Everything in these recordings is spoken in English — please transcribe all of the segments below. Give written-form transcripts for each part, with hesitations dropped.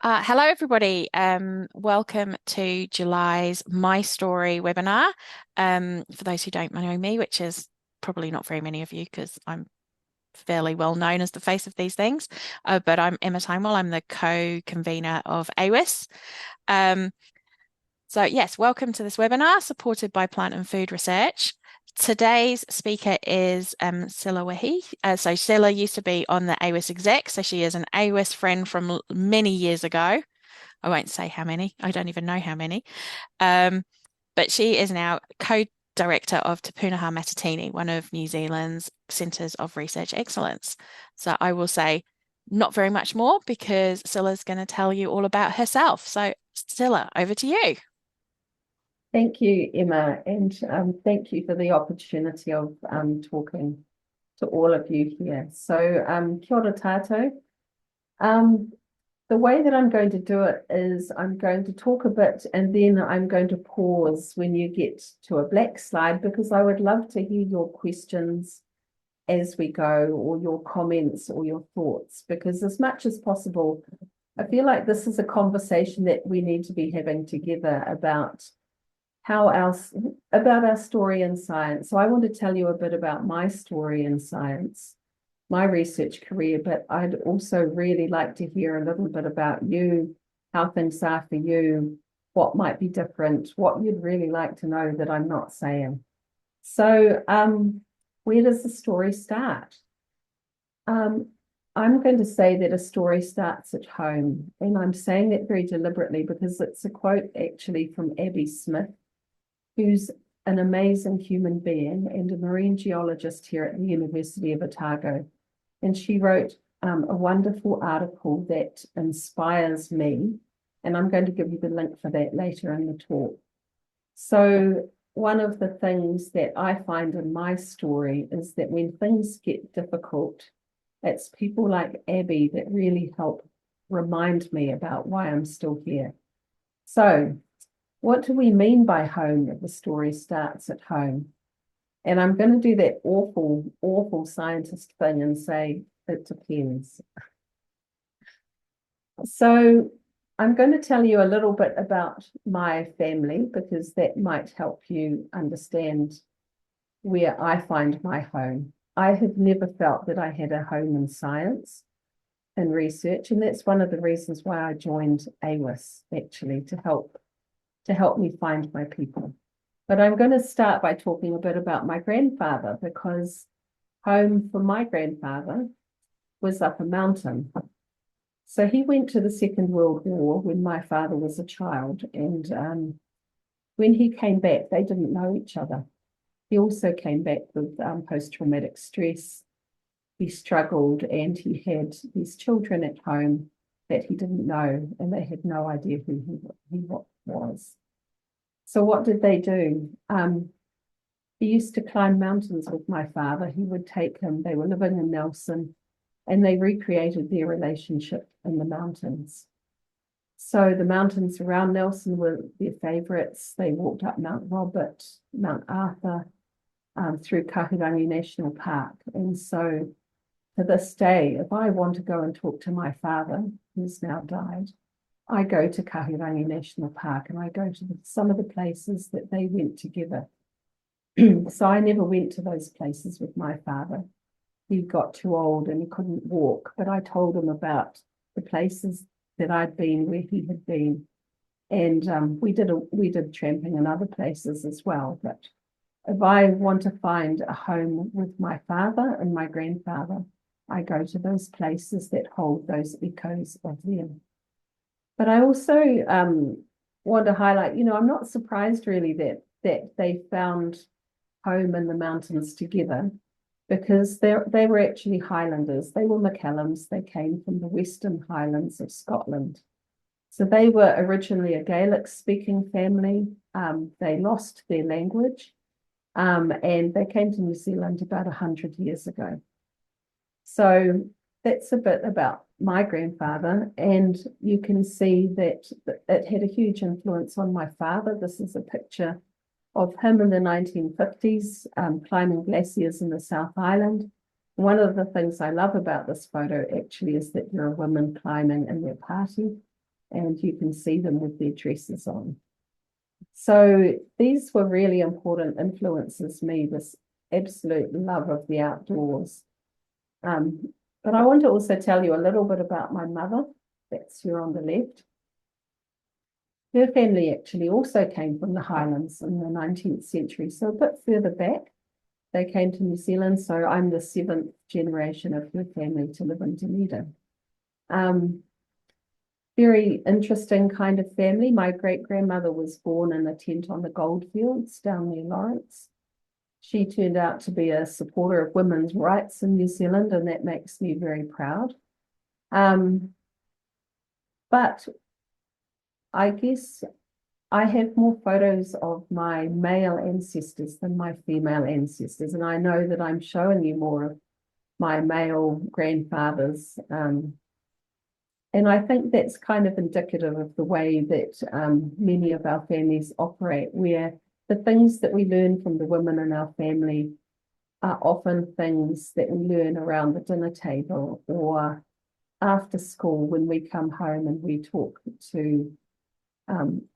Hello, everybody. Welcome to July's My Story webinar. For those who don't know me, which is probably not very many of you because I'm fairly well known as the face of these things, but I'm Emma Timewell. I'm the co-convener of AWIS. Um, so yes, welcome to this webinar supported by Plant and Food Research. Today's speaker is Cilla Wehi. So Cilla used to be on the AWIS exec, so she is an AWIS friend from many years ago. I won't say how many. I don't even know how many. Um, but she is now co-director of Te Pūnaha Matatini, one of New Zealand's centres of research excellence. So I will say not very much more because Scylla's going to tell you all about herself. So Scylla, over to you. Thank you, Emma, and thank you for the opportunity of talking to all of you here. So, kia ora tātou. Um, the way that I'm going to do it is I'm going to talk a bit and then I'm going to pause when you get to a black slide because I would love to hear your questions as we go, or your comments or your thoughts, because as much as possible, I feel like this is a conversation that we need to be having together about our story in science. So I want to tell you a bit about my story in science, my research career, but I'd also really like to hear a little bit about you, how things are for you, what might be different, what you'd really like to know that I'm not saying. So where does the story start? Um, I'm going to say that a story starts at home, and I'm saying that very deliberately because it's a quote actually from Abby Smith, who's an amazing human being and a marine geologist here at the University of Otago. And she wrote a wonderful article that inspires me. And I'm going to give you the link for that later in the talk. So one of the things that I find in my story is that when things get difficult, it's people like Abby that really help remind me about why I'm still here. So what do we mean by home if the story starts at home? And I'm going to do that awful scientist thing and say it depends. So I'm going to tell you a little bit about my family because that might help you understand where I find my home. I have never felt that I had a home in science and research, and that's one of the reasons why I joined AWIS, actually, to help me find my people. But I'm going to start by talking a bit about my grandfather because home for my grandfather was up a mountain. So he went to the Second World War when my father was a child, and when he came back, they didn't know each other. He also came back with post-traumatic stress. He struggled and he had these children at home that he didn't know, and they had no idea who he was. So what did they do? He used to climb mountains with my father. He would take him, they were living in Nelson, and they recreated their relationship in the mountains. So the mountains around Nelson were their favourites. They walked up Mount Robert, Mount Arthur, through Kahurangi National Park. And so to this day, if I want to go and talk to my father, who's now died, I go to Kahurangi National Park and I go to some of the places that they went together. So I never went to those places with my father. He got too old and he couldn't walk, but I told him about the places that I'd been, where he had been. And we did tramping in other places as well. But if I want to find a home with my father and my grandfather, I go to those places that hold those echoes of them. But I also want to highlight, I'm not surprised really that they found home in the mountains together because they were actually Highlanders. They were McCallums. They came from the Western Highlands of Scotland. So they were originally a Gaelic-speaking family. They lost their language and they came to New Zealand about 100 years ago. So that's a bit about my grandfather, and you can see that it had a huge influence on my father. This is a picture of him in the 1950s, climbing glaciers in the South Island. One of the things I love about this photo actually is that there are women climbing in their party. and you can see them with their dresses on. So these were really important influences me, this absolute love of the outdoors. But I want to also tell you a little bit about my mother. That's her on the left. Her family actually also came from the Highlands in the 19th century, so a bit further back. They came to New Zealand, so I'm the 7th generation of her family to live in Dunedin. Very interesting kind of family. My great-grandmother was born in a tent on the goldfields down near Lawrence. She turned out to be a supporter of women's rights in New Zealand, and that makes me very proud. But I guess I have more photos of my male ancestors than my female ancestors, and I know that I'm showing you more of my male grandfathers. And I think that's kind of indicative of the way that many of our families operate, where the things that we learn from the women in our family are often things that we learn around the dinner table or after school when we come home and we talk to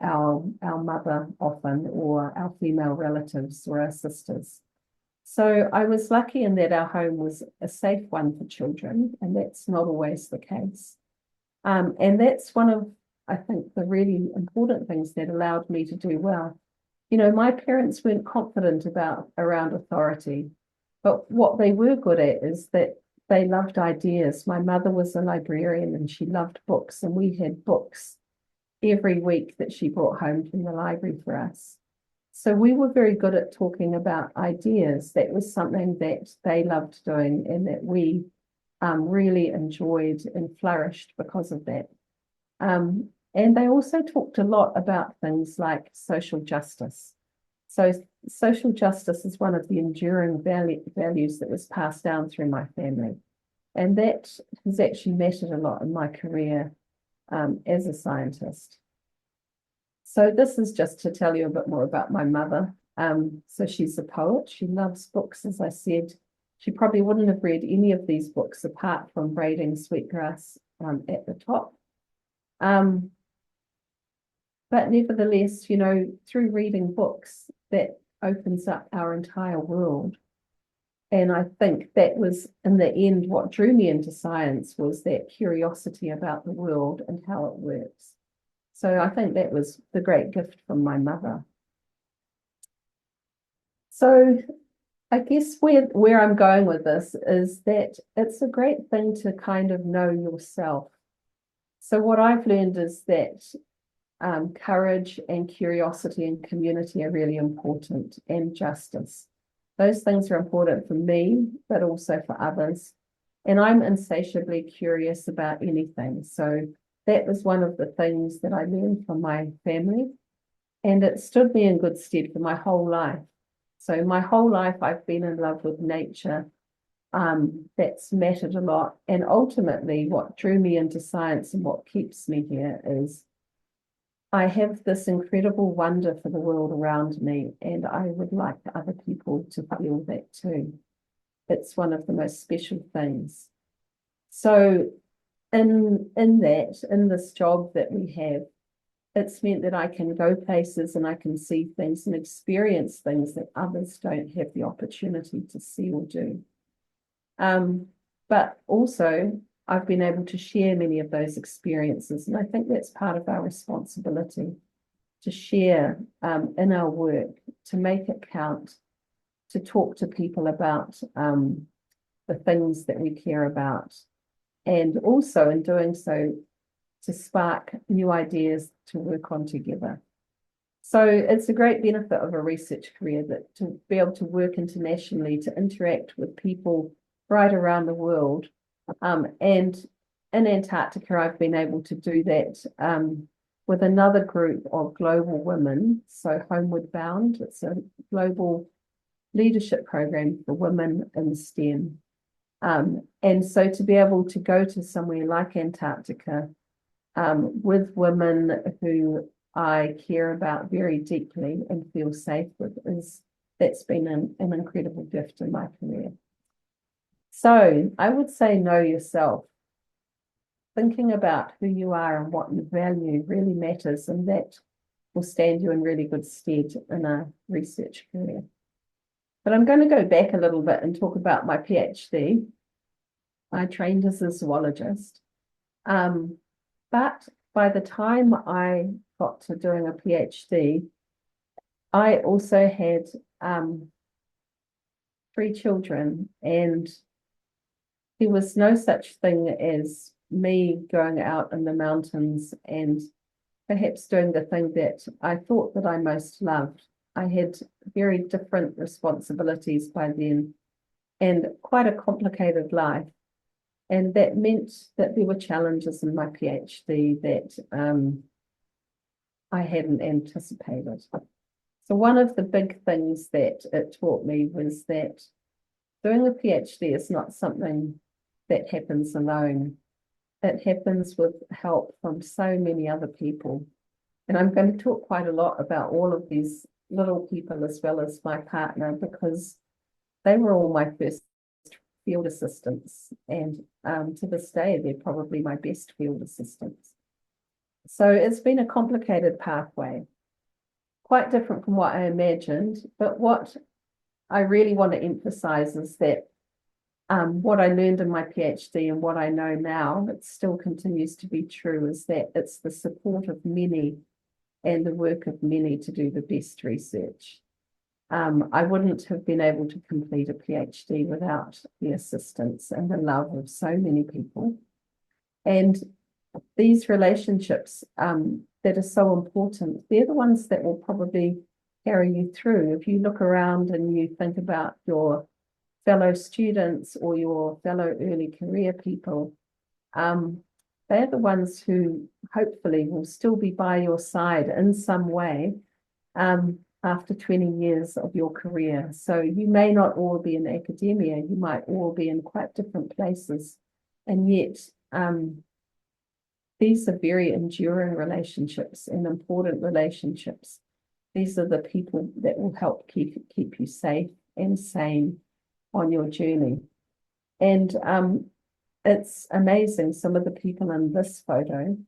our mother often, or our female relatives or our sisters. So I was lucky in that our home was a safe one for children, and that's not always the case. And that's one of, I think, the really important things that allowed me to do well. You know, my parents weren't confident around authority, but what they were good at is that they loved ideas. My mother was a librarian and she loved books, and we had books every week that she brought home from the library for us. So we were very good at talking about ideas. That was something that they loved doing and that we really enjoyed and flourished because of that. And they also talked a lot about things like social justice. So social justice is one of the enduring values that was passed down through my family. And that has actually mattered a lot in my career as a scientist. So this is just to tell you a bit more about my mother. So she's a poet. She loves books, as I said. She probably wouldn't have read any of these books apart from Braiding Sweetgrass at the top. But nevertheless, you know, through reading books, that opens up our entire world. And I think that was, in the end, what drew me into science was that curiosity about the world and how it works. So I think that was the great gift from my mother. So I guess where I'm going with this is that it's a great thing to kind of know yourself. So what I've learned is that courage and curiosity and community are really important, and justice. Those things are important for me, but also for others. And I'm insatiably curious about anything. So that was one of the things that I learned from my family, and it stood me in good stead for my whole life. So my whole life I've been in love with nature. That's mattered a lot. And ultimately what drew me into science and what keeps me here is I have this incredible wonder for the world around me, and I would like other people to feel that too. It's one of the most special things. So in this job that we have, it's meant that I can go places and I can see things and experience things that others don't have the opportunity to see or do. But also I've been able to share many of those experiences, and I think that's part of our responsibility, to share in our work, to make it count, to talk to people about the things that we care about, and also in doing so, to spark new ideas to work on together. So it's a great benefit of a research career that to be able to work internationally, to interact with people right around the world. And in Antarctica, I've been able to do that with another group of global women, so Homeward Bound. It's a global leadership program for women in STEM. And so to be able to go to somewhere like Antarctica with women who I care about very deeply and feel safe with, that's been an incredible gift in my career. So I would say know yourself. thinking about who you are and what you value really matters, and that will stand you in really good stead in a research career. But I'm going to go back a little bit and talk about my PhD. I trained as a zoologist, but by the time I got to doing a PhD, I also had 3 children, and there was no such thing as me going out in the mountains and perhaps doing the thing that I thought that I most loved. I had very different responsibilities by then and quite a complicated life. And that meant that there were challenges in my PhD that I hadn't anticipated. So one of the big things that it taught me was that doing a PhD is not something that happens alone. It happens with help from so many other people. And I'm going to talk quite a lot about all of these little people as well as my partner, because they were all my first field assistants. And to this day, they're probably my best field assistants. So it's been a complicated pathway, quite different from what I imagined. But what I really want to emphasize is that what I learned in my PhD and what I know now, it still continues to be true, is that it's the support of many and the work of many to do the best research. I wouldn't have been able to complete a PhD without the assistance and the love of so many people. And these relationships that are so important, they're the ones that will probably carry you through. If you look around and you think about your fellow students or your fellow early career people, they're the ones who hopefully will still be by your side in some way after 20 years of your career. So you may not all be in academia, you might all be in quite different places, and yet these are very enduring relationships and important relationships. These are the people that will help keep you safe and sane on your journey. And it's amazing. Some of the people in this photo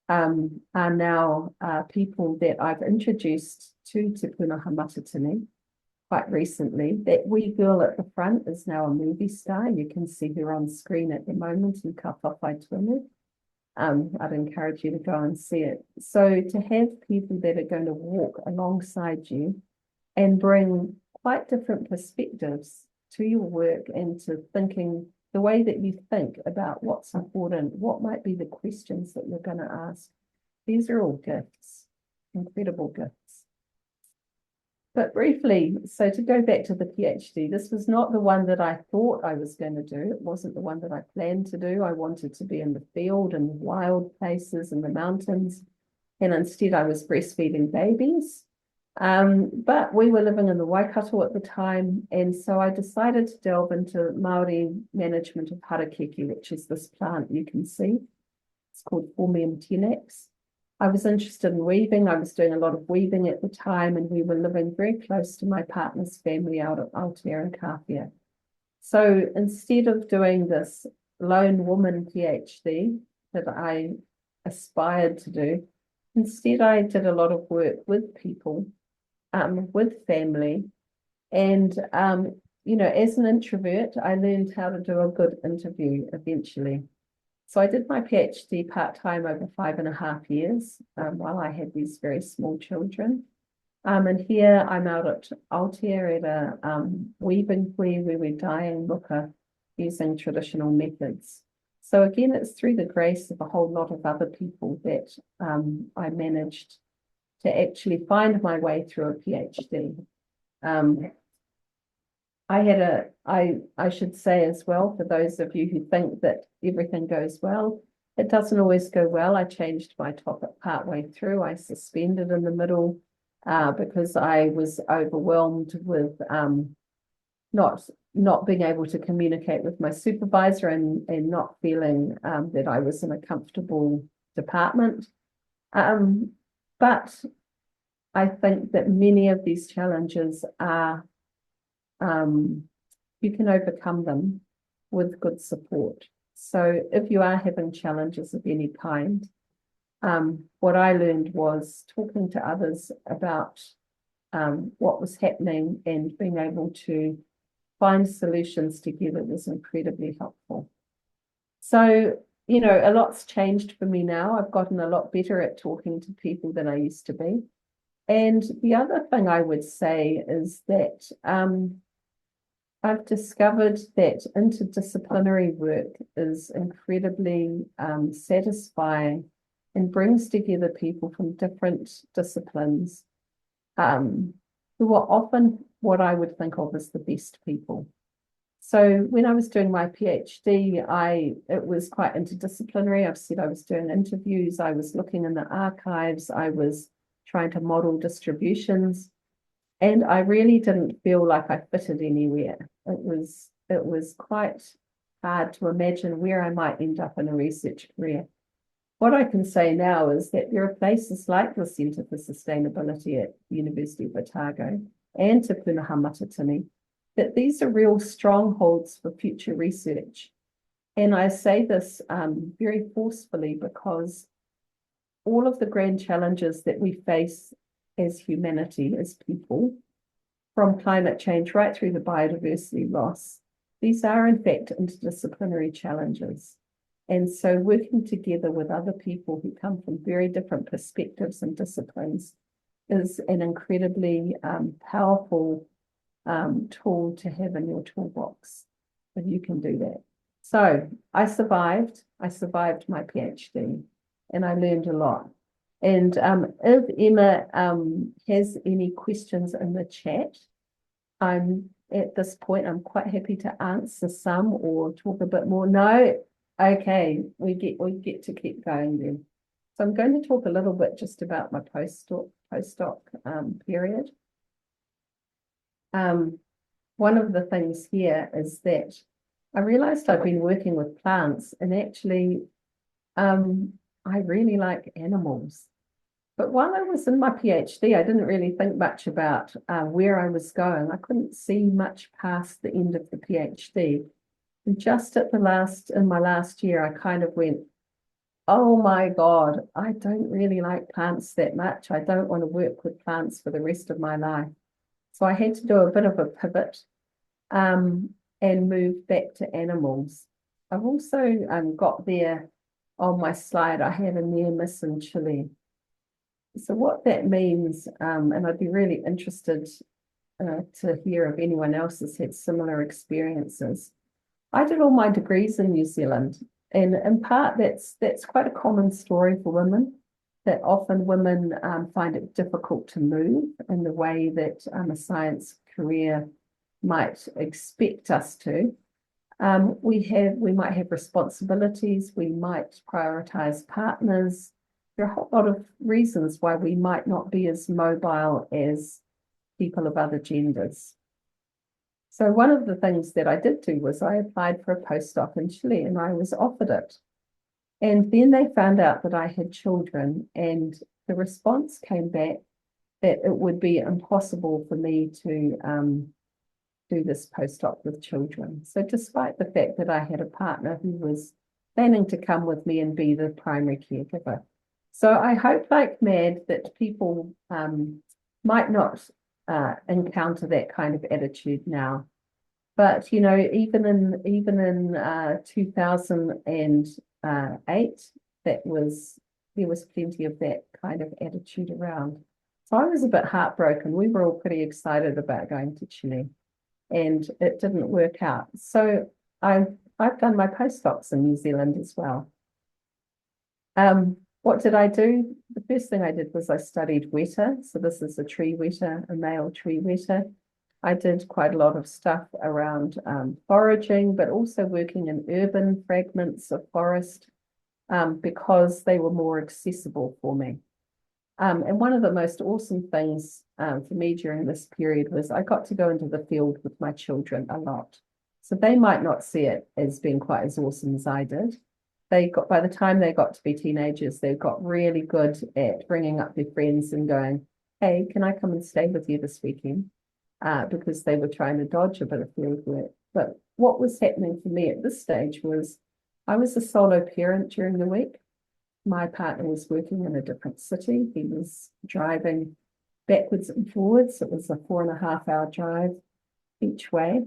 are now people that I've introduced to Te Pūnaha Matatini quite recently. That wee girl at the front is now a movie star. You can see her on screen at the moment in Ka Whawhai Tūhoe. I'd encourage you to go and see it. So to have people that are going to walk alongside you and bring quite different perspectives to your work and to thinking the way that you think about what's important, what might be the questions that you're going to ask. These are all gifts, incredible gifts. But briefly, so to go back to the PhD, this was not the one that I thought I was going to do. It wasn't the one that I planned to do. I wanted to be in the field and wild places in the mountains. And instead I was breastfeeding babies. But we were living in the Waikato at the time. And so I decided to delve into Māori management of harakeke, which is this plant you can see. It's called Phormium tenax. I was interested in weaving. I was doing a lot of weaving at the time, and we were living very close to my partner's family out at Aotearoa. So instead of doing this lone woman PhD that I aspired to do, instead I did a lot of work with people, with family. And, you know, as an introvert, I learned how to do a good interview eventually. So I did my PhD part-time over 5.5 years while I had these very small children. And here I'm out at Aotearoa at a weaving where we're dyeing waka using traditional methods. So again, it's through the grace of a whole lot of other people that I managed to actually find my way through a PhD. I should say as well, for those of you who think that everything goes well, it doesn't always go well. I changed my topic partway through. I suspended in the middle because I was overwhelmed with not being able to communicate with my supervisor and not feeling that I was in a comfortable department. But I think that many of these challenges are you can overcome them with good support. So if you are having challenges of any kind, what I learned was talking to others about what was happening and being able to find solutions together was incredibly helpful. So, you know, a lot's changed for me now. I've gotten a lot better at talking to people than I used to be. And the other thing I would say is that I've discovered that interdisciplinary work is incredibly satisfying and brings together people from different disciplines who are often what I would think of as the best people. So when I was doing my PhD, it was quite interdisciplinary. I've said I was doing interviews, I was looking in the archives, I was trying to model distributions, and I really didn't feel like I fitted anywhere. It was quite hard to imagine where I might end up in a research career. What I can say now is that there are places like the Centre for Sustainability at the University of Otago and Te Pūnaha Matatini, that these are real strongholds for future research. And I say this very forcefully because all of the grand challenges that we face as humanity, as people, from climate change right through the biodiversity loss, these are in fact interdisciplinary challenges. And so working together with other people who come from very different perspectives and disciplines is an incredibly powerful tool to have in your toolbox, if you can do that. So I survived my PhD, and I learned a lot. And if Emma has any questions in the chat, at this point, I'm quite happy to answer some or talk a bit more. No, okay, we get to keep going then. So I'm going to talk a little bit just about my postdoc period. One of the things here is that I realized I've been working with plants, and actually I really like animals. But while I was in my PhD, I didn't really think much about where I was going. I couldn't see much past the end of the PhD. And just in my last year, I kind of went, oh my God, I don't really like plants that much. I don't want to work with plants for the rest of my life. So I had to do a bit of a pivot and move back to animals. I've also got there on my slide, I had a near miss in Chile. So what that means, and I'd be really interested to hear if anyone else has had similar experiences. I did all my degrees in New Zealand, and in part that's quite a common story for women, that often women find it difficult to move in the way that a science career might expect us to. We might have responsibilities, we might prioritize partners. There are a whole lot of reasons why we might not be as mobile as people of other genders. So one of the things that I did do was I applied for a postdoc in Chile, and I was offered it. And then they found out that I had children, and the response came back that it would be impossible for me to do this postdoc with children. So despite the fact that I had a partner who was planning to come with me and be the primary caregiver. So I hope, like mad, that people might not encounter that kind of attitude now. But you know, even in 2008, there was plenty of that kind of attitude around. So I was a bit heartbroken. We were all pretty excited about going to Chile, and it didn't work out. So I've done my postdocs in New Zealand as well. What did I do? The first thing I did was I studied weta. So this is a tree weta, a male tree weta. I did quite a lot of stuff around foraging, but also working in urban fragments of forest because they were more accessible for me. And one of the most awesome things for me during this period was I got to go into the field with my children a lot. So they might not see it as being quite as awesome as I did. By the time they got to be teenagers, they got really good at bringing up their friends and going, hey, can I come and stay with you this weekend? Because they were trying to dodge a bit of field work. But what was happening for me at this stage was I was a solo parent during the week. My partner was working in a different city. He was driving backwards and forwards. It was a 4.5 hour drive each way.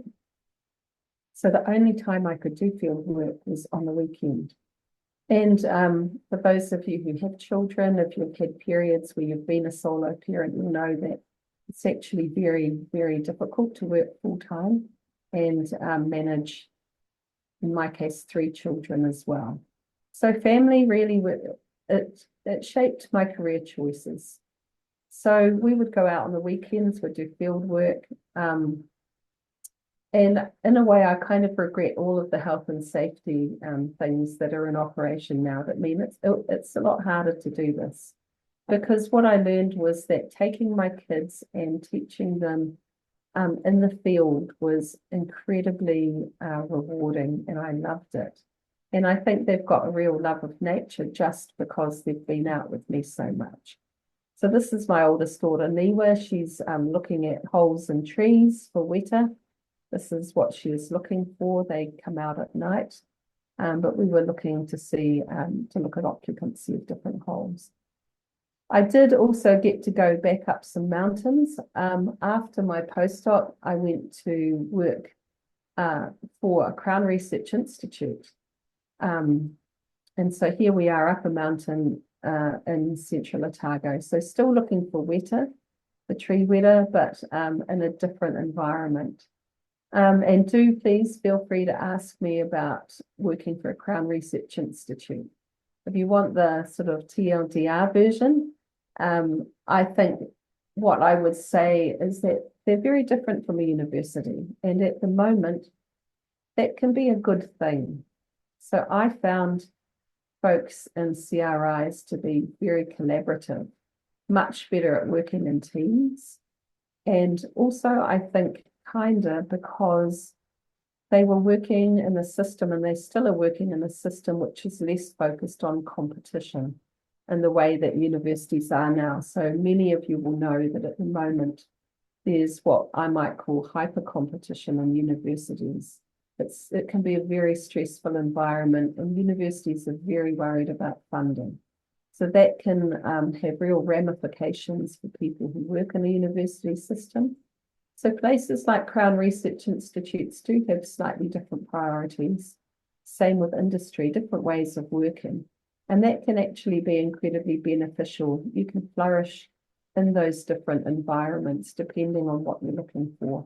So the only time I could do field work was on the weekend. And for those of you who have children, if you've had periods where you've been a solo parent, you'll know that it's actually very, very difficult to work full time and manage, in my case, 3 children as well. So family really, it shaped my career choices. So we would go out on the weekends, we'd do field work. And in a way, I kind of regret all of the health and safety things that are in operation now that mean it's a lot harder to do this. Because what I learned was that taking my kids and teaching them in the field was incredibly rewarding, and I loved it. And I think they've got a real love of nature just because they've been out with me so much. So this is my oldest daughter, Niwa. She's looking at holes in trees for weta. This is what she is looking for. They come out at night, but we were looking to see, to look at occupancy of different holes. I did also get to go back up some mountains. After my postdoc, I went to work for a Crown Research Institute. And so here we are up a mountain in central Otago. So still looking for weta, the tree weta, but in a different environment. And do please feel free to ask me about working for a Crown Research Institute. If you want the sort of TLDR version, I think what I would say is that they're very different from a university. And at the moment, that can be a good thing. So I found folks in CRIs to be very collaborative, much better at working in teams. And also, I think, kinder because they were working in a system, and they still are working in a system which is less focused on competition in the way that universities are now. So many of you will know that at the moment, there's what I might call hyper competition in universities. It can be a very stressful environment, and universities are very worried about funding. So that can have real ramifications for people who work in the university system. So places like Crown Research Institutes do have slightly different priorities. Same with industry, different ways of working. And that can actually be incredibly beneficial. You can flourish in those different environments depending on what you're looking for.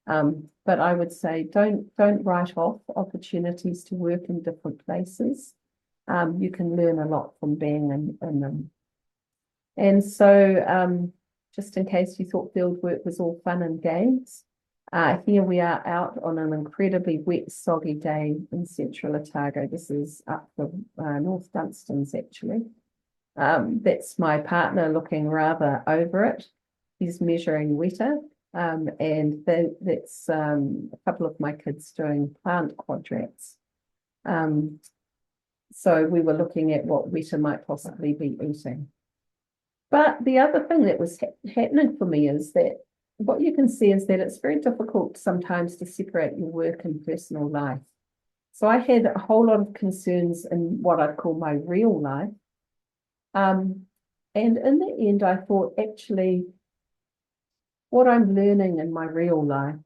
But I would say don't write off opportunities to work in different places. You can learn a lot from being in them. And so just in case you thought field work was all fun and games, here we are out on an incredibly wet, soggy day in central Otago. This is up the North Dunstans, actually. That's my partner looking rather over it. He's measuring weta, and that's a couple of my kids doing plant quadrats. So we were looking at what weta might possibly be eating. But the other thing that was happening for me is that what you can see is that it's very difficult sometimes to separate your work and personal life. So I had a whole lot of concerns in what I'd call my real life. And in the end, I thought, actually, what I'm learning in my real life,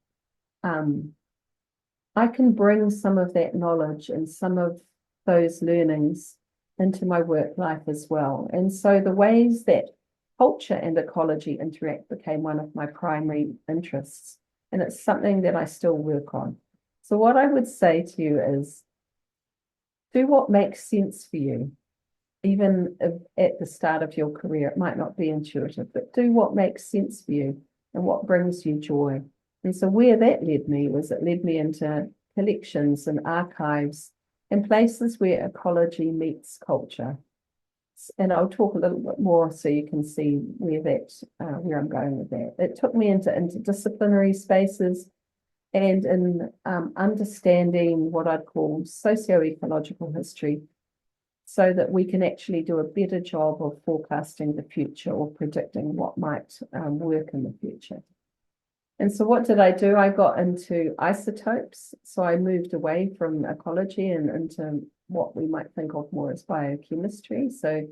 I can bring some of that knowledge and some of those learnings into my work life as well. And so the ways that culture and ecology interact became one of my primary interests. And it's something that I still work on. So what I would say to you is, do what makes sense for you. Even if at the start of your career, it might not be intuitive, but do what makes sense for you and what brings you joy. And so where that led me was it led me into collections and archives and places where ecology meets culture. And I'll talk a little bit more so you can see where I'm going with that. It took me into interdisciplinary spaces and in understanding what I'd call socio-ecological history, so that we can actually do a better job of forecasting the future or predicting what might work in the future. And so what did I do? I got into isotopes. So I moved away from ecology and into what we might think of more as biochemistry. So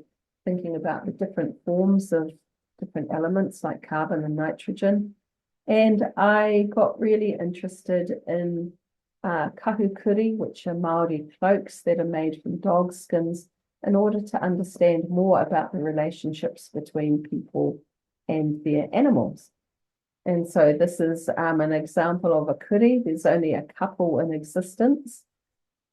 thinking about the different forms of different elements like carbon and nitrogen. And I got really interested in kahukuri, which are Māori cloaks that are made from dog skins, in order to understand more about the relationships between people and their animals. And so this is an example of a kuri. There's only a couple in existence.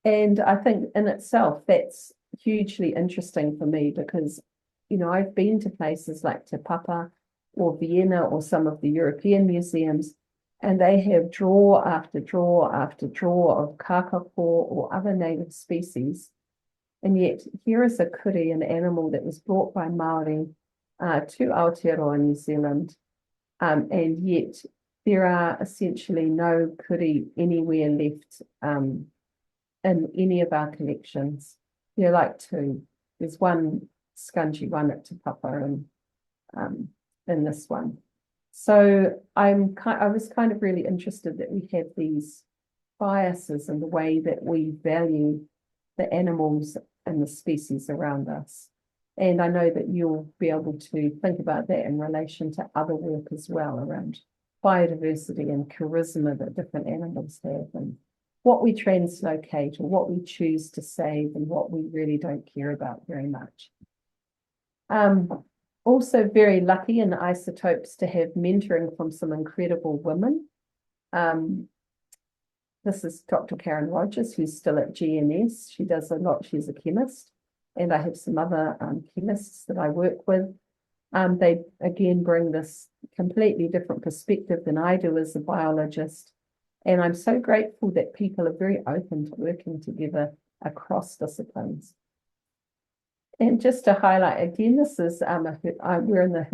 And I think in itself, that's hugely interesting for me because, you know, I've been to places like Te Papa or Vienna or some of the European museums, and they have drawer after drawer after drawer of kakapo or other native species. And yet here is a kuri, an animal that was brought by Māori to Aotearoa, New Zealand. And yet there are essentially no kuri anywhere left in any of our collections. There are like two. There's one scungy one at Te Papa and in this one. So I was kind of really interested that we have these biases in the way that we value the animals and the species around us. And I know that you'll be able to think about that in relation to other work as well around biodiversity and charisma that different animals have and what we translocate or what we choose to save and what we really don't care about very much. Also very lucky in isotopes to have mentoring from some incredible women. This is Dr. Karen Rogers, who's still at GNS. She does a lot, she's a chemist. And I have some other chemists that I work with. They, again, bring this completely different perspective than I do as a biologist. And I'm so grateful that people are very open to working together across disciplines. And just to highlight again, this is, we're in the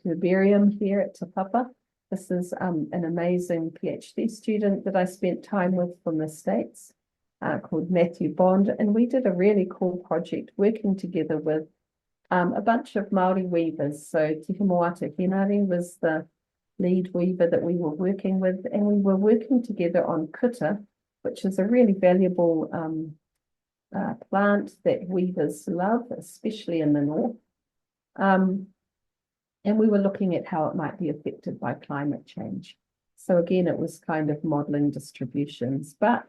herbarium here at Te Papa. This is an amazing PhD student that I spent time with from the States. Called Matthew Bond, and we did a really cool project working together with a bunch of Māori weavers. So Te Himawata Henare was the lead weaver that we were working with, and we were working together on kuta, which is a really valuable plant that weavers love, especially in the north. And we were looking at how it might be affected by climate change. So again, it was kind of modeling distributions, but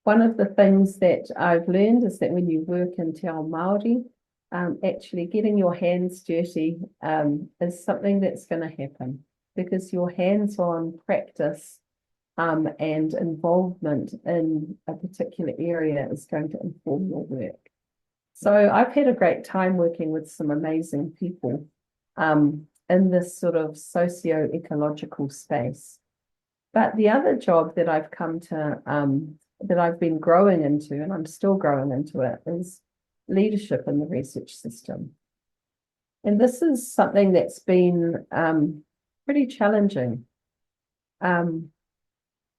one of the things that I've learned is that when you work in Te Ao Māori, actually getting your hands dirty is something that's going to happen because your hands-on practice and involvement in a particular area is going to inform your work. So I've had a great time working with some amazing people in this sort of socio-ecological space. But the other job that I've come to that I've been growing into, and I'm still growing into it, is leadership in the research system. And this is something that's been pretty challenging. And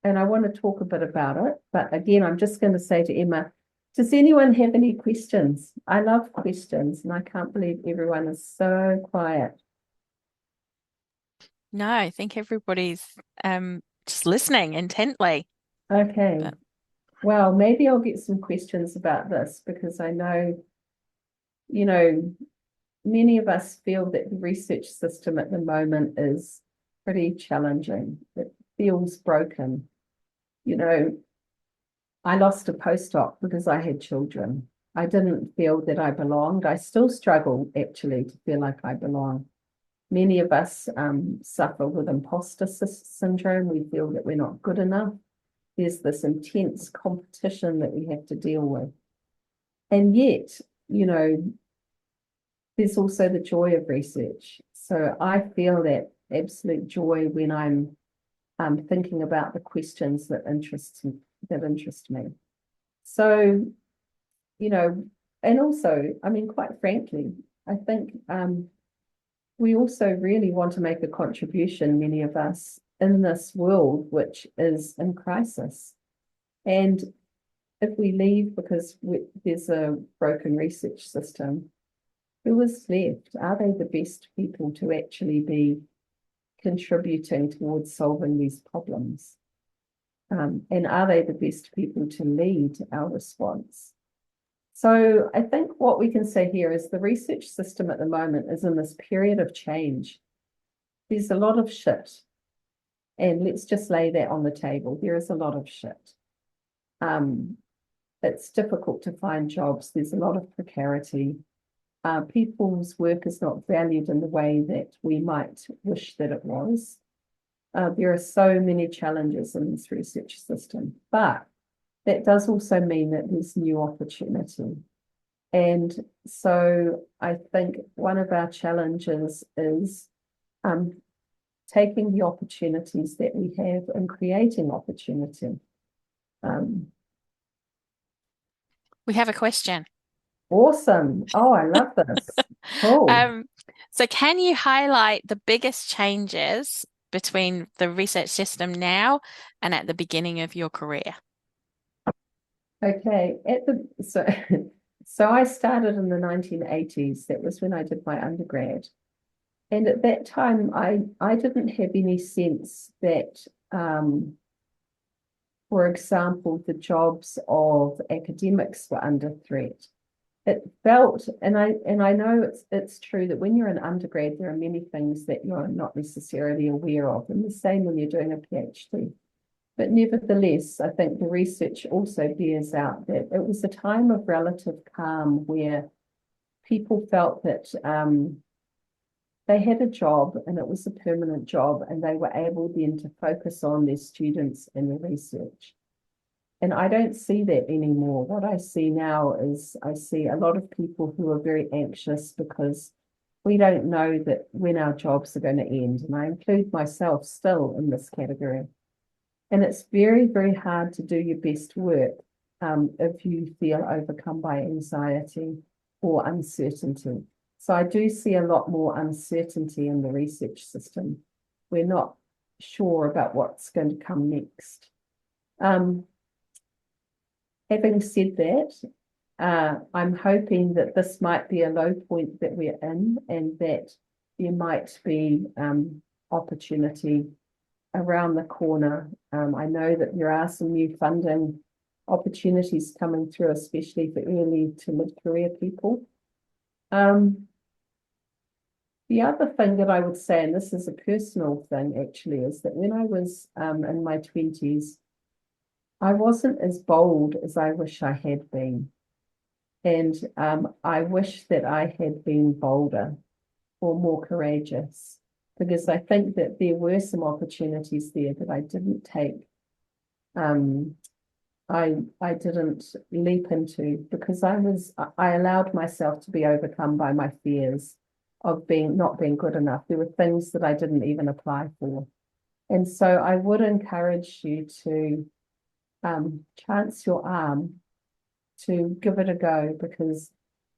I want to talk a bit about it. But again, I'm just going to say to Emma, does anyone have any questions? I love questions, and I can't believe everyone is so quiet. No, I think everybody's just listening intently. Okay. But Well, maybe I'll get some questions about this because I know, you know, many of us feel that the research system at the moment is pretty challenging. It feels broken. You know, I lost a postdoc because I had children. I didn't feel that I belonged. I still struggle actually to feel like I belong. Many of us suffer with imposter syndrome. We feel that we're not good enough. There's this intense competition that we have to deal with. And yet, you know, there's also the joy of research. So I feel that absolute joy when I'm thinking about the questions that interest me. So, you know, and also, I mean, quite frankly, I think we also really want to make a contribution, many of us, in this world which is in crisis. And if we leave because there's a broken research system, who is left? Are they the best people to actually be contributing towards solving these problems? And are they the best people to lead our response? So I think what we can say here is the research system at the moment is in this period of change. There's a lot of shit, and let's just lay that on the table. There is a lot of shit. It's difficult to find jobs. There's a lot of precarity. People's work is not valued in the way that we might wish that it was. There are so many challenges in this research system, but that does also mean that there's new opportunity. And so I think one of our challenges is taking the opportunities that we have and creating opportunity. We have a question. Awesome. Oh, I love this. Cool. So can you highlight the biggest changes between the research system now and at the beginning of your career? Okay. So I started in the 1980s. That was when I did my undergrad. And at that time, I didn't have any sense that, for example, the jobs of academics were under threat. It felt, and I know it's true that when you're an undergrad, there are many things that you're not necessarily aware of, and the same when you're doing a PhD. But nevertheless, I think the research also bears out that it was a time of relative calm where people felt that they had a job and it was a permanent job, and they were able then to focus on their students and their research. And I don't see that anymore. What I see now is I see a lot of people who are very anxious because we don't know that when our jobs are going to end. And I include myself still in this category. And it's very, very hard to do your best work if you feel overcome by anxiety or uncertainty. So I do see a lot more uncertainty in the research system. We're not sure about what's going to come next. Having said that, I'm hoping that this might be a low point that we're in, and that there might be opportunity around the corner. I know that there are some new funding opportunities coming through, especially for early to mid-career people. The other thing that I would say, and this is a personal thing actually, is that when I was in my 20s, I wasn't as bold as I wish I had been. And I wish that I had been bolder or more courageous, because I think that there were some opportunities there that I didn't take. I didn't leap into, because I allowed myself to be overcome by my fears of not being good enough. There were things that I didn't even apply for. And so I would encourage you to chance your arm, to give it a go, because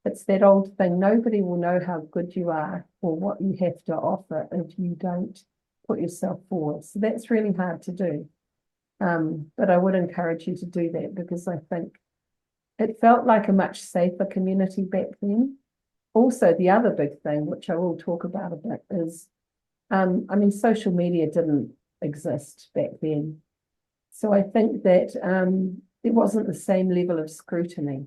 it's that old thing. Nobody will know how good you are or what you have to offer if you don't put yourself forward. So that's really hard to do. But I would encourage you to do that, because I think it felt like a much safer community back then. Also, the other big thing, which I will talk about a bit, is, social media didn't exist back then. So I think that there wasn't the same level of scrutiny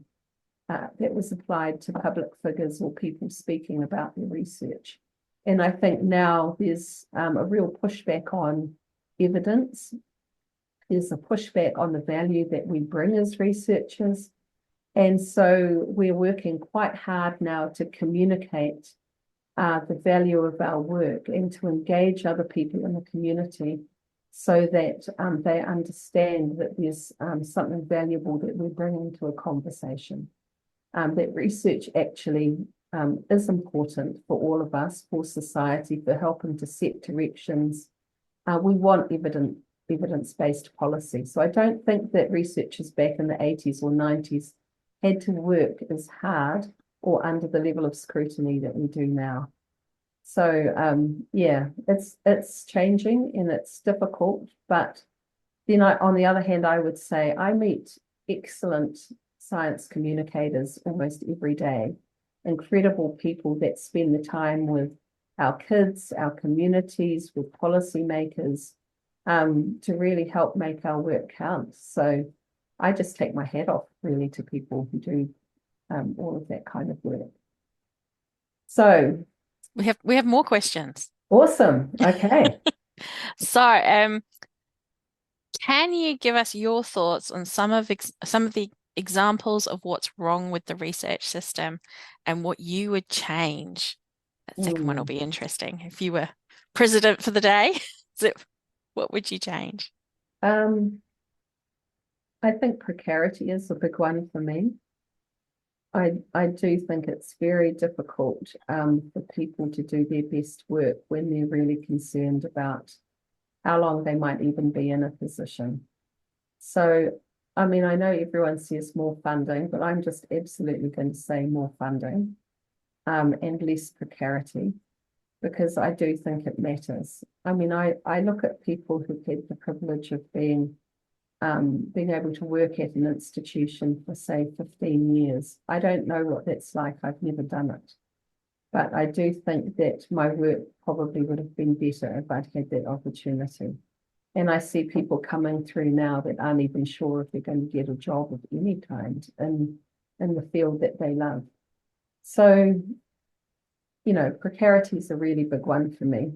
that was applied to public figures or people speaking about their research. And I think now there's a real pushback on evidence. There's a pushback on the value that we bring as researchers. And so we're working quite hard now to communicate the value of our work and to engage other people in the community, so that they understand that there's something valuable that we're bringing to a conversation. That research actually is important for all of us, for society, for helping to set directions. We want evidence-based policy. So I don't think that researchers back in the 80s or 90s had to work as hard or under the level of scrutiny that we do now. So yeah, it's changing and it's difficult, but then on the other hand, I would say I meet excellent science communicators almost every day, incredible people that spend the time with our kids, our communities, with policymakers, to really help make our work count. So I just take my hat off really to people who do all of that kind of work. So We have more questions. awesome. Okay. So, can you give us your thoughts on some of the examples of what's wrong with the research system and what you would change? That second one will Mm. be interesting. If you were president for the day, so what would you change? Um, I think precarity is a big one for me. I do think it's very difficult for people to do their best work when they're really concerned about how long they might even be in a position. So, I mean, I know everyone says more funding, but I'm just absolutely going to say more funding and less precarity, because I do think it matters. I mean, I look at people who've had the privilege of being able to work at an institution for, say, 15 years. I don't know what that's like. I've never done it. But I do think that my work probably would have been better if I'd had that opportunity. And I see people coming through now that aren't even sure if they're going to get a job of any kind in the field that they love. So, precarity is a really big one for me.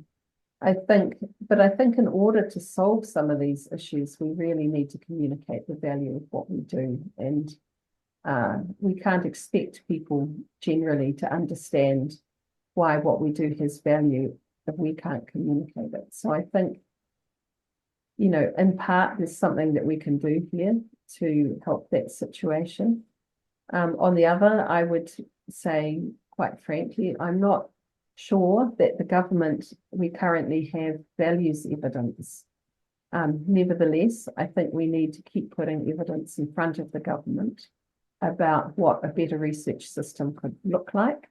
But I think in order to solve some of these issues, we really need to communicate the value of what we do. And we can't expect people generally to understand why what we do has value if we can't communicate it. So I think, in part, there's something that we can do here to help that situation. On the other, I would say, quite frankly, I'm not sure that the government we currently have values evidence. Nevertheless, I think we need to keep putting evidence in front of the government about what a better research system could look like.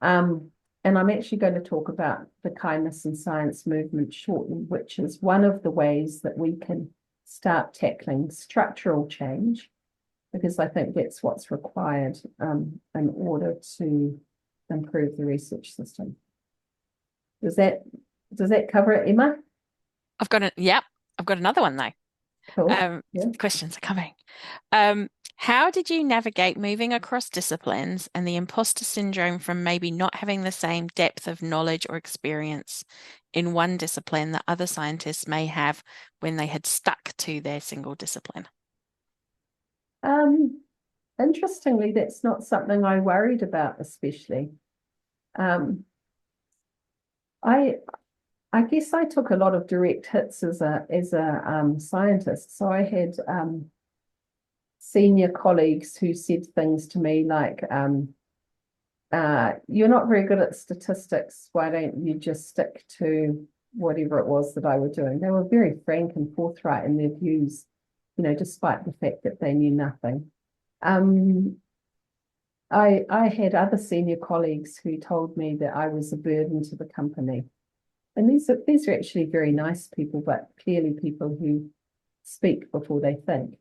And I'm actually going to talk about the kindness and science movement shortly, which is one of the ways that we can start tackling structural change, because I think that's what's required in order to improve the research system. Does that cover it, Emma? Yep, I've got another one though. Cool. Yeah. Questions are coming. Um, how did you navigate moving across disciplines and the imposter syndrome from maybe not having the same depth of knowledge or experience in one discipline that other scientists may have when they had stuck to their single discipline? Interestingly, that's not something I worried about, especially. Um, I I guess I took a lot of direct hits as a scientist. So I had senior colleagues who said things to me like, "You're not very good at statistics. Why don't you just stick to whatever it was that I were doing?" They were very frank and forthright in their views, despite the fact that they knew nothing. I had other senior colleagues who told me that I was a burden to the company. And these are actually very nice people, but clearly people who speak before they think.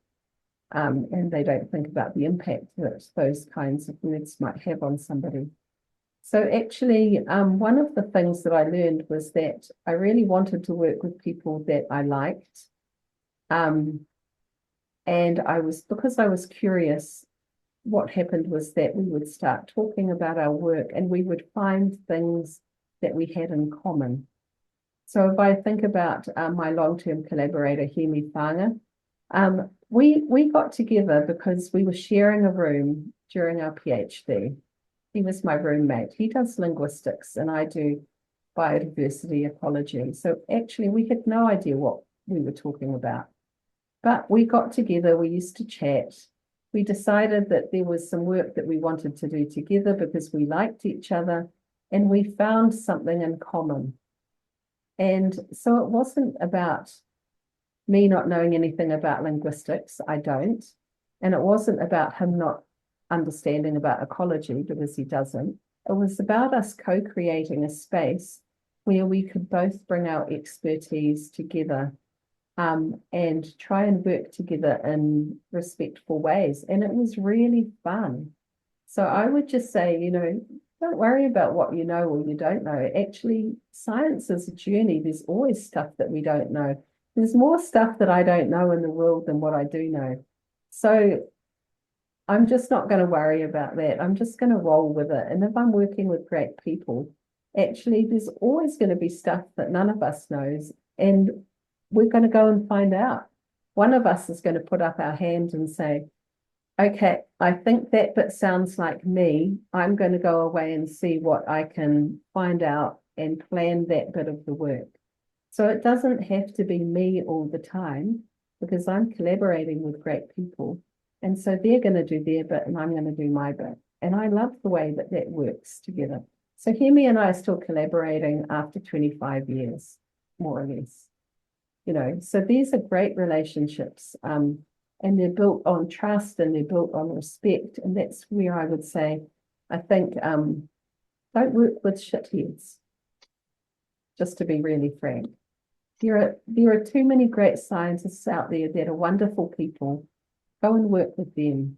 And they don't think about the impact that those kinds of words might have on somebody. So actually, one of the things that I learned was that I really wanted to work with people that I liked. And because I was curious, what happened was that we would start talking about our work and we would find things that we had in common. So if I think about my long-term collaborator, Hemi Whanga, we got together because we were sharing a room during our PhD. He was my roommate. He does linguistics and I do biodiversity ecology. So actually we had no idea what we were talking about. But we got together, we used to chat. We decided that there was some work that we wanted to do together because we liked each other and we found something in common. And so it wasn't about me not knowing anything about linguistics, I don't. And it wasn't about him not understanding about ecology because he doesn't. It was about us co-creating a space where we could both bring our expertise together and try and work together in respectful ways. And it was really fun. So I would just say, don't worry about what you know or you don't know. Actually, science is a journey. There's always stuff that we don't know. There's more stuff that I don't know in the world than what I do know. So I'm just not going to worry about that. I'm just going to roll with it. And if I'm working with great people, actually, there's always going to be stuff that none of us knows. And we're going to go and find out. One of us is going to put up our hand and say, okay, I think that bit sounds like me. I'm going to go away and see what I can find out and plan that bit of the work. So it doesn't have to be me all the time because I'm collaborating with great people. And so they're going to do their bit and I'm going to do my bit. And I love the way that that works together. So Hemi and I are still collaborating after 25 years, more or less. You know, so these are great relationships. And they're built on trust and they're built on respect. And that's where I would say, I think, don't work with shitheads, just to be really frank. There are too many great scientists out there that are wonderful people. Go and work with them.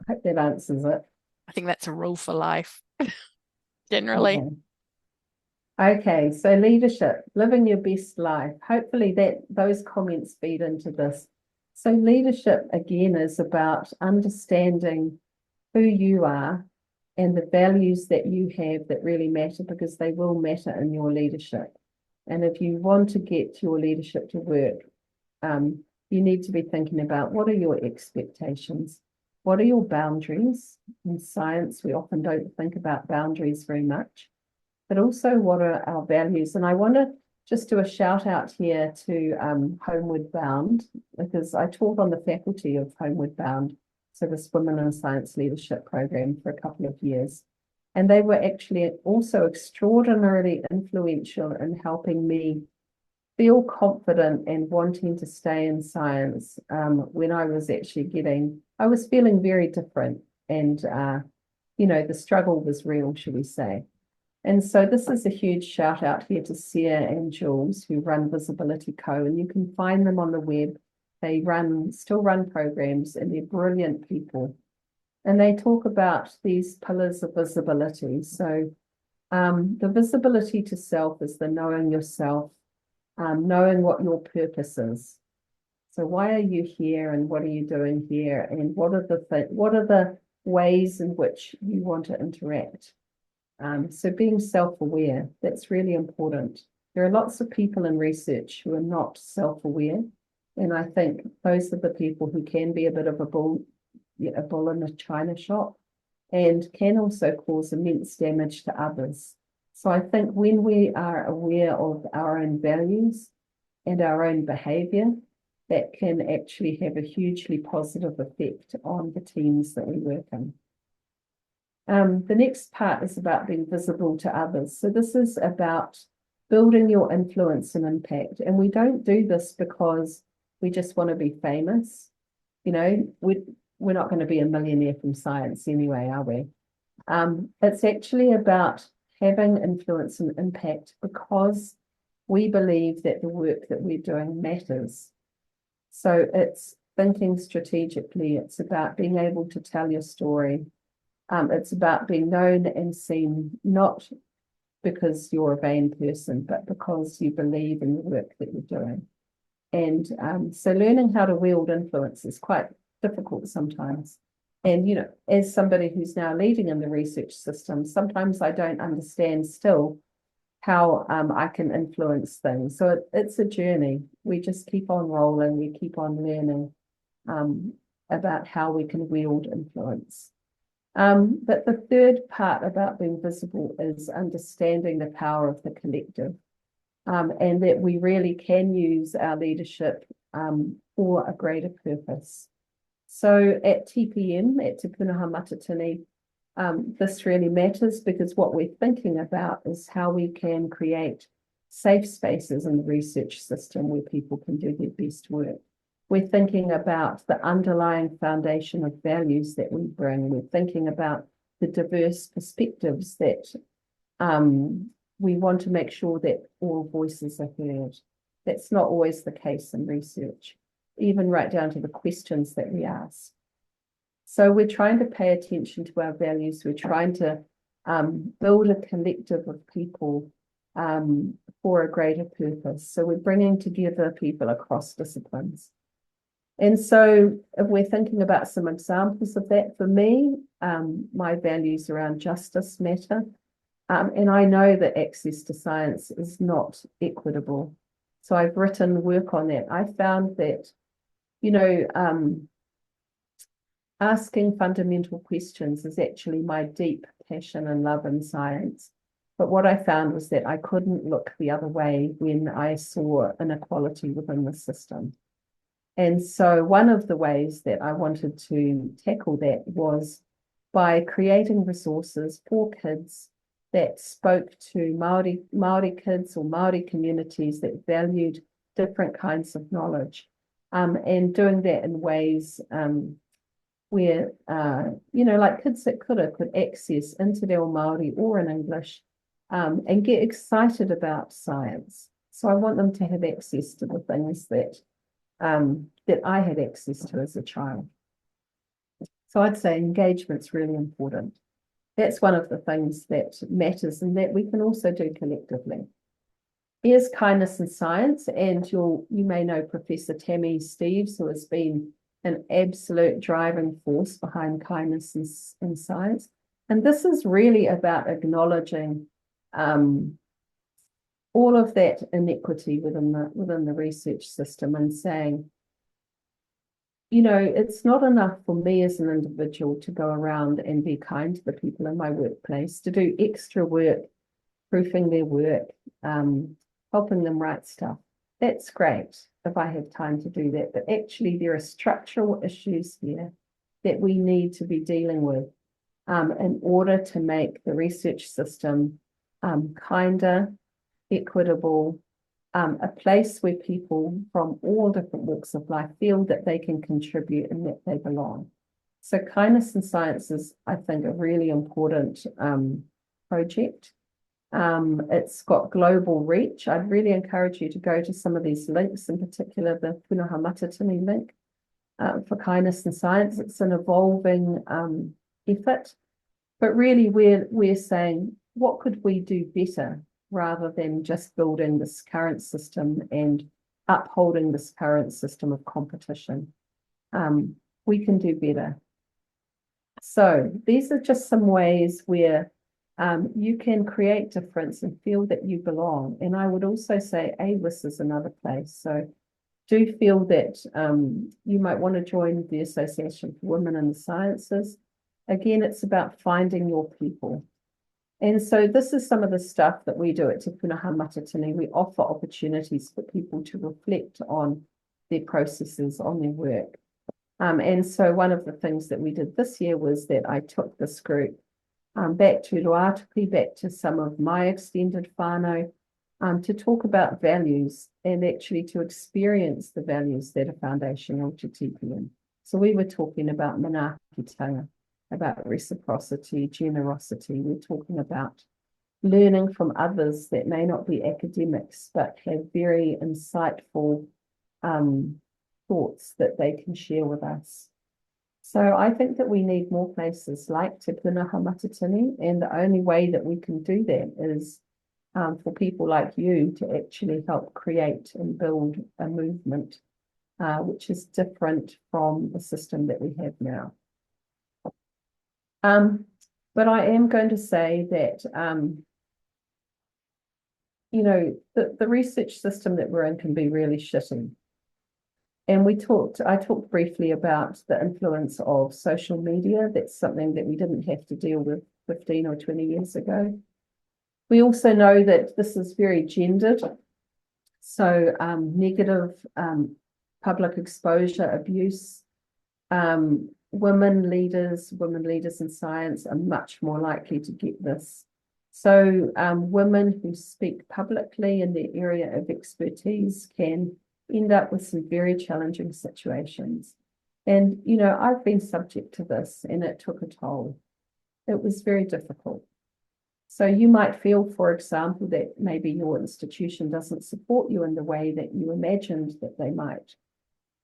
I hope that answers it. I think that's a rule for life, generally. Okay, so leadership, living your best life. Hopefully those comments feed into this. So leadership, again, is about understanding who you are and the values that you have that really matter, because they will matter in your leadership. And if you want to get your leadership to work, you need to be thinking about, what are your expectations? What are your boundaries? In science, we often don't think about boundaries very much, but also what are our values? And I want to just do a shout out here to Homeward Bound, because I taught on the faculty of Homeward Bound, so this Women in Science Leadership program, for a couple of years. And they were actually also extraordinarily influential in helping me feel confident and wanting to stay in science when I was actually I was feeling very different. And, you know, the struggle was real, should we say. And so this is a huge shout out here to Sia and Jules, who run Visibility Co. And you can find them on the web. They still run programs, and they're brilliant people. And they talk about these pillars of visibility. So the visibility to self is the knowing yourself, knowing what your purpose is. So why are you here, and what are you doing here, and what are the ways in which you want to interact? So being self-aware, that's really important. There are lots of people in research who are not self-aware, and I think those are the people who can be a bit of a bull in a china shop, and can also cause immense damage to others. So I think when we are aware of our own values and our own behavior, that can actually have a hugely positive effect on the teams that we work in. The next part is about being visible to others. So this is about building your influence and impact. And we don't do this because we just want to be famous. You know, we're not going to be a millionaire from science anyway, are we? It's actually about having influence and impact because we believe that the work that we're doing matters. So it's thinking strategically. It's about being able to tell your story. It's about being known and seen, not because you're a vain person, but because you believe in the work that you're doing. And so learning how to wield influence is quite difficult sometimes. And, you know, as somebody who's now leading in the research system, sometimes I don't understand still how I can influence things. So it's a journey. We just keep on rolling. We keep on learning about how we can wield influence. But the third part about being visible is understanding the power of the collective, and that we really can use our leadership for a greater purpose. So at TPM, at Te Pūnaha Matatini, this really matters because what we're thinking about is how we can create safe spaces in the research system where people can do their best work. We're thinking about the underlying foundation of values that we bring. We're thinking about the diverse perspectives that we want to make sure that all voices are heard. That's not always the case in research, even right down to the questions that we ask. So we're trying to pay attention to our values. We're trying to build a collective of people for a greater purpose. So we're bringing together people across disciplines. And so if we're thinking about some examples of that, for me, my values around justice matter. And I know that access to science is not equitable. So I've written work on that. I found that, you know, asking fundamental questions is actually my deep passion and love in science. But what I found was that I couldn't look the other way when I saw inequality within the system. And so one of the ways that I wanted to tackle that was by creating resources for kids that spoke to Māori kids or Māori communities that valued different kinds of knowledge, and doing that in ways where, you know, like kids that could access into Te Reo Māori or in English, and get excited about science. So I want them to have access to the things that that I had access to as a child. So I'd say engagement's really important. That's one of the things that matters and that we can also do collectively. Here's kindness in science, and you may know Professor Tammy Steeves, who has been an absolute driving force behind kindness in science. And this is really about acknowledging all of that inequity within the research system and saying, you know, it's not enough for me as an individual to go around and be kind to the people in my workplace, to do extra work, proofing their work, helping them write stuff. That's great if I have time to do that. But actually, there are structural issues here that we need to be dealing with in order to make the research system kinder, equitable, a place where people from all different walks of life feel that they can contribute and that they belong. So kindness in science is, I think, a really important project. It's got global reach. I'd really encourage you to go to some of these links, in particular the Pūnaha Matatini link for kindness in science. It's an evolving effort, but really we're saying, what could we do better rather than just building this current system and upholding this current system of competition? We can do better. So these are just some ways where you can create difference and feel that you belong. And I would also say AWIS is another place. So do feel that you might want to join the Association for Women in the Sciences. Again, it's about finding your people. And so this is some of the stuff that we do at Te Pūnaha Matatini. We offer opportunities for people to reflect on their processes, on their work. And so one of the things that we did this year was that I took this group back to Roatoki, back to some of my extended whānau, to talk about values and actually to experience the values that are foundational to TPM. So we were talking about manaakitanga, about reciprocity, generosity. We're talking about learning from others that may not be academics, but have very insightful thoughts that they can share with us. So I think that we need more places like Te Pūnaha Matatini, and the only way that we can do that is for people like you to actually help create and build a movement which is different from the system that we have now. But I am going to say that, you know, the research system that we're in can be really shitty. And I talked briefly about the influence of social media. That's something that we didn't have to deal with 15 or 20 years ago. We also know that this is very gendered. So negative public exposure, abuse, women leaders in science are much more likely to get this. So women who speak publicly in their area of expertise can end up with some very challenging situations. And, you know, I've been subject to this and it took a toll. It was very difficult. So you might feel, for example, that maybe your institution doesn't support you in the way that you imagined that they might.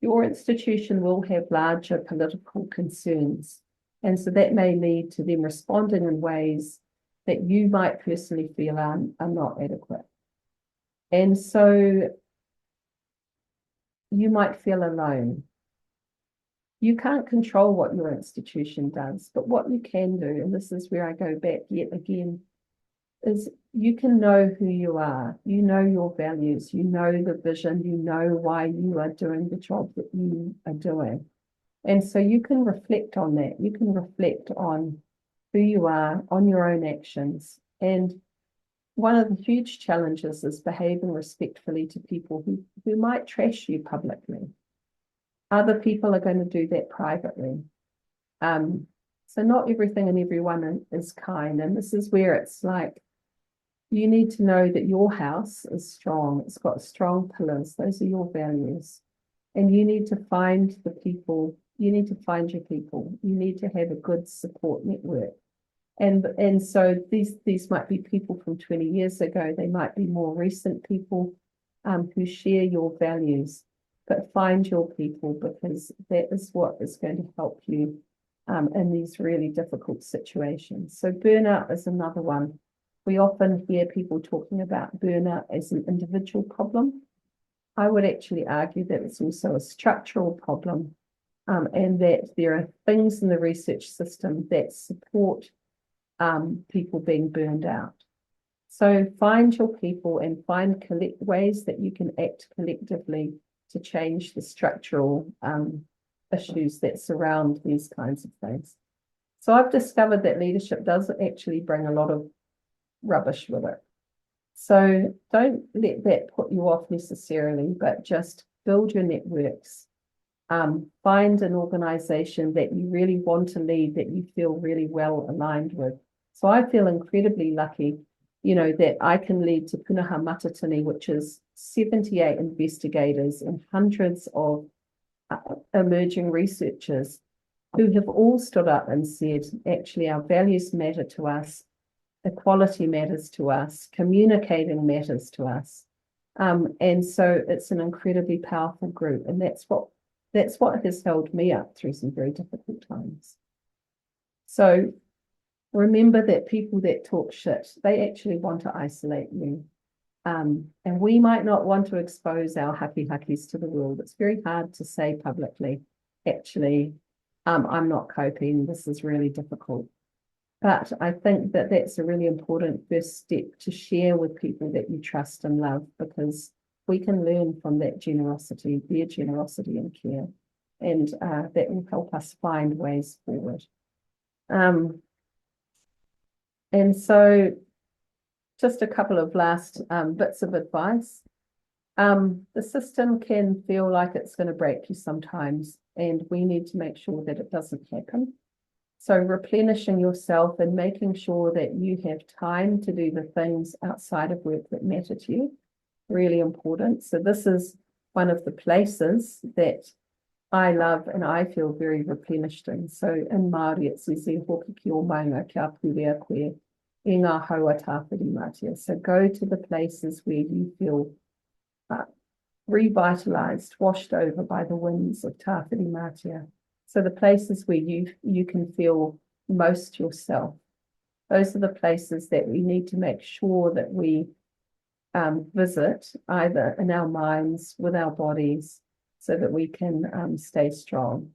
your institution will have larger political concerns. And so that may lead to them responding in ways that you might personally feel are not adequate. And so you might feel alone. You can't control what your institution does, but what you can do, and this is where I go back yet again, is you can know who you are, you know your values, you know the vision, you know why you are doing the job that you are doing. And so you can reflect on that. You can reflect on who you are, on your own actions. And one of the huge challenges is behaving respectfully to people who might trash you publicly. Other people are going to do that privately. So not everything and everyone is kind. And this is where it's like, you need to know that your house is strong. It's got strong pillars. Those are your values. And you need to find the people. You need to find your people. You need to have a good support network. And so these might be people from 20 years ago. They might be more recent people who share your values. But find your people, because that is what is going to help you in these really difficult situations. So burnout is another one. We often hear people talking about burnout as an individual problem. I would actually argue that it's also a structural problem, and that there are things in the research system that support people being burned out. So find your people and find ways that you can act collectively to change the structural issues that surround these kinds of things. So I've discovered that leadership does actually bring a lot of rubbish with it. So don't let that put you off necessarily, but just build your networks. Find an organization that you really want to lead, that you feel really well aligned with. So I feel incredibly lucky, that I can lead Te Pūnaha Matatini, which is 78 investigators and hundreds of emerging researchers who have all stood up and said, actually, our values matter to us, equality matters to us, communicating matters to us. And so it's an incredibly powerful group. And that's what has held me up through some very difficult times. So remember that people that talk shit, they actually want to isolate you. And we might not want to expose our haki-hakis to the world. It's very hard to say publicly, actually, I'm not coping, this is really difficult. But I think that that's a really important first step to share with people that you trust and love, because we can learn from that generosity, their generosity and care, and that will help us find ways forward. And so just a couple of last bits of advice. The system can feel like it's going to break you sometimes, and we need to make sure that it doesn't happen. So replenishing yourself and making sure that you have time to do the things outside of work that matter to you, really important. So this is one of the places that I love and I feel very replenished in. So in Māori, it says, e hoki ki o maunga kia purea koe, e ngā haua tāwhiri mātia. So go to the places where you feel revitalized, washed over by the winds of tāwhiri mātia. So the places where you can feel most yourself. Those are the places that we need to make sure that we visit, either in our minds, with our bodies, so that we can stay strong.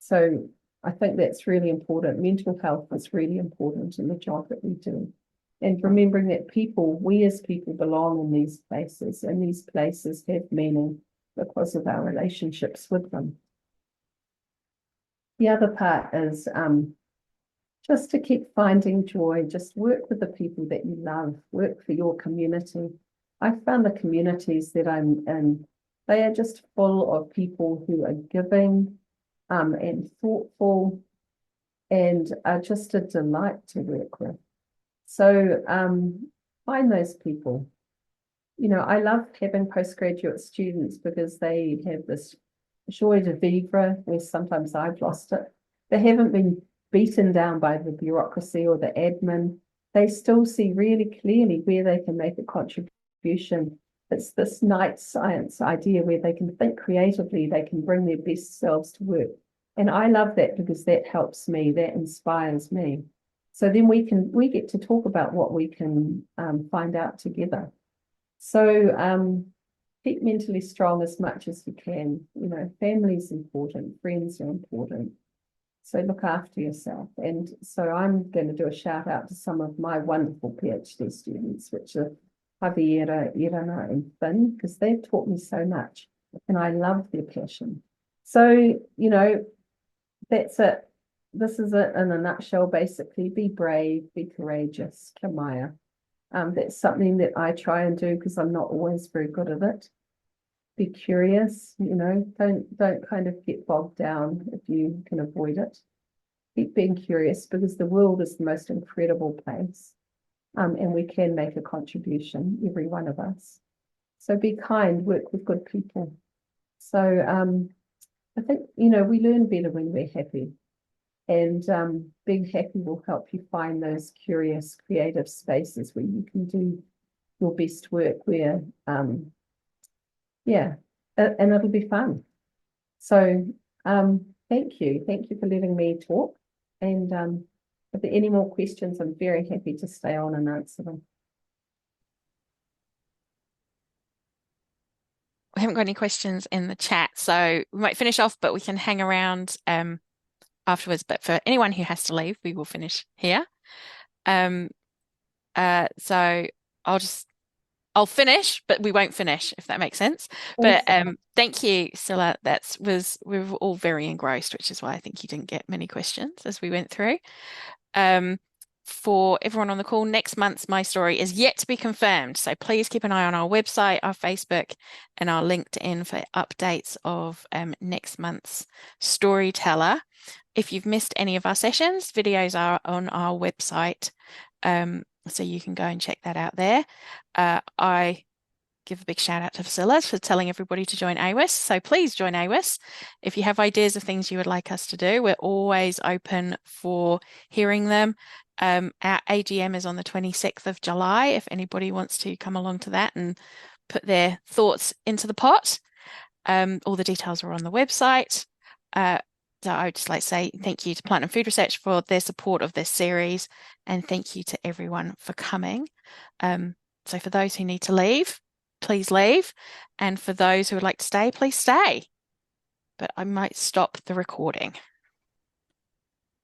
So I think that's really important. Mental health is really important in the job that we do. And remembering that we as people belong in these places, and these places have meaning because of our relationships with them. The other part is just to keep finding joy, just work with the people that you love, work for your community. I found the communities that I'm in, they are just full of people who are giving and thoughtful and are just a delight to work with. So find those people. I love having postgraduate students because they have this joie de vivre, where sometimes I've lost it. They haven't been beaten down by the bureaucracy or the admin. They still see really clearly where they can make a contribution it's this night science idea where they can think creatively, they can bring their best selves to work. And I love that because that helps me, that inspires me. So then we get to talk about what we can find out together. So keep mentally strong as much as you can. You know, family is important, friends are important. So look after yourself. And so I'm going to do a shout out to some of my wonderful PhD students, which are Javiera, Irana, and Finn, because they've taught me so much. And I love their passion. So, you know, that's it. This is it in a nutshell, basically. Be brave, be courageous, Kamaya. That's something that I try and do because I'm not always very good at it. Be curious, you know, don't kind of get bogged down if you can avoid it. Keep being curious because the world is the most incredible place. And we can make a contribution, every one of us. So be kind, work with good people. So I think, you know, we learn better when we're happy. And being happy will help you find those curious, creative spaces where you can do your best work where, yeah, and it'll be fun. So thank you. Thank you for letting me talk. And if there are any more questions, I'm very happy to stay on and answer them. We haven't got any questions in the chat, so we might finish off, but we can hang around afterwards. But for anyone who has to leave, we will finish here. So I'll finish, but we won't finish, if that makes sense. But thank you, Cilla. We were all very engrossed, which is why I think you didn't get many questions as we went through. For everyone on the call, next month's My Story is yet to be confirmed. So please keep an eye on our website, our Facebook, and our LinkedIn for updates of next month's storyteller. If you've missed any of our sessions, videos are on our website. So you can go and check that out there. I give a big shout out to Priscilla for telling everybody to join AWIS. So please join AWIS. If you have ideas of things you would like us to do, we're always open for hearing them. Our AGM is on the 26th of July. If anybody wants to come along to that and put their thoughts into the pot, all the details are on the website. So I would just like to say thank you to Plant and Food Research for their support of this series, and thank you to everyone for coming. So for those who need to leave, please leave. And for those who would like to stay, please stay. But I might stop the recording.